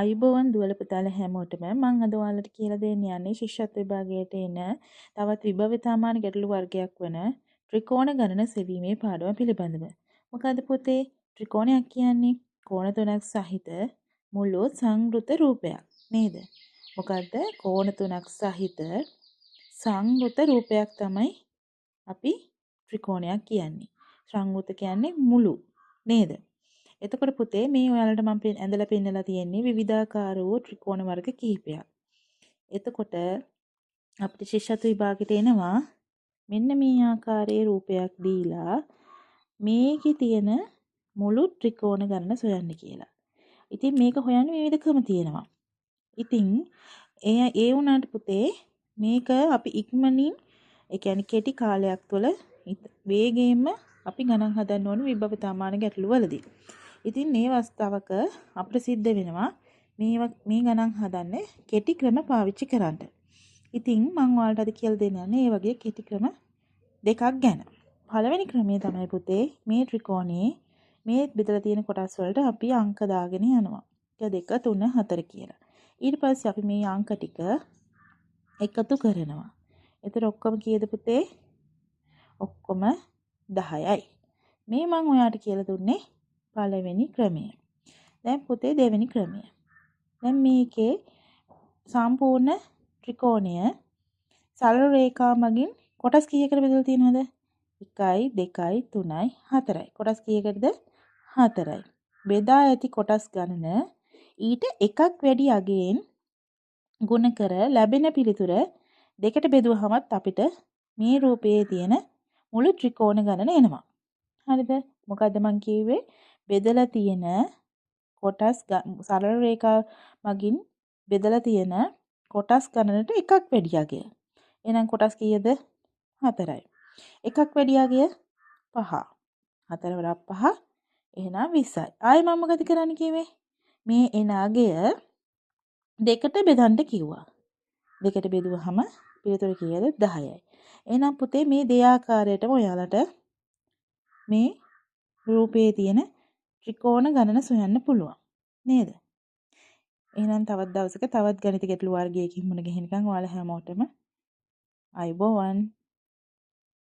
අයිබෝවන් දුවල පුතාලා හැමෝටම මම අද ඔයාලට කියලා දෙන්න යන්නේ ශිෂ්‍යත්ව විභාගයට එන තවත් විභවිතාමාන ගැටළු වර්ගයක් වන ත්‍රිකෝණ ගණන සෙවීමේ පාඩම පිළිබඳව. මොකද පුතේ ත්‍රිකෝණයක් කියන්නේ කෝණ තුනක් සහිත මුළු සංවෘත රූපයක් නේද? මොකද්ද කෝණ තුනක් සහිත සංවෘත රූපයක් තමයි අපි ත්‍රිකෝණයක් කියන්නේ. සංවෘත කියන්නේ මුළු නේද? එතකොට පුතේ මේ ඔයාලට මම ඇඳලා පෙන්නලා තියෙන්නේ විවිධාකාර වූ ත්‍රිකෝණ වර්ග කිහිපයක්. එතකොට අපිට ශිෂ්‍යත්ව විභාගෙට එනවා මෙන්න මේ ආකාරයේ රූපයක් දීලා මේකේ තියෙන මුළු ත්‍රිකෝණ ගණන සොයන්න කියලා. ඉතින් මේක හොයන්න විවිධ ක්‍රම තියෙනවා. ඉතින් ඒ වුණාට පුතේ මේක අපි ඉක්මනින් ඒ කියන්නේ කෙටි කාලයක් තුළ වේගයෙන්ම අපි ගණන් හදන්න ඕන විභවතාමාන ගැටළු වලදී. ඉතින් මේ අවස්ථාවක අපිට සිද්ධ වෙනවා මේ ගණන් හදන්න කෙටි ක්‍රම පාවිච්චි කරන්න. ඉතින් මම ඔයාලට අද කියලා දෙන්න යන්නේ මේ වගේ කෙටි ක්‍රම දෙකක් ගැන. පළවෙනි ක්‍රමය තමයි පුතේ මේ ත්‍රිකෝණයේ මේ බෙදලා තියෙන කොටස් වලට අපි අංක දාගෙන යනවා. 1 2 3 4 කියලා. ඊට පස්සේ අපි මේ අංක ටික එකතු කරනවා. එතකොට ඔක්කොම කීයද පුතේ? ඔක්කොම 10යි. මේ මම ඔයාලට කියලා දුන්නේ පළවෙනි ක්‍රමය. දැන් පුතේ දෙවෙනි ක්‍රමය. දැන් මේකේ සම්පූර්ණ ත්‍රිකෝණය සරල රේඛා මගින් කොටස් කීයකට බෙදලා තියෙනවද? 1යි 2යි 3යි 4යි. කොටස් කීයකටද? 4යි. බෙදා ඇති කොටස් ගණන ඊට එකක් වැඩි අගයෙන් ගුණ කර ලැබෙන පිළිතුර දෙකට බෙදුවහමත් අපිට මේ රූපයේ තියෙන මුළු ත්‍රිකෝණ ගණන එනවා. හරිද? මොකද්ද මං කිව්වේ? බෙදලා තියෙන කොටස් සරල රේඛා මගින් බෙදලා තියෙන කොටස් ගණනට එකක් වැඩි අගය. එහෙනම් කොටස් කීයද? 4යි. එකක් වැඩි අගය 5. 4 වරක් 5 එහෙනම් 20යි. ආයෙ මම මොකද කරන්න කිව්වේ? මේ එන අගය දෙකට බෙදන්න කිව්වා. දෙකට බෙදුවහම පිළිතුර කීයද? 10යි. එහෙනම් පුතේ මේ දෙආකාරයටම ඔයාලට මේ රූපයේ තියෙන ත්‍රිකෝණ ගණන සොයන්න පුළුවන් නේද? එහෙනම් තවත් දවසක තවත් ගණිත ගැටළු වර්ගයකින් මුණ ගැහෙනකන් ඔයාලා හැමෝටම අයබෝවන්.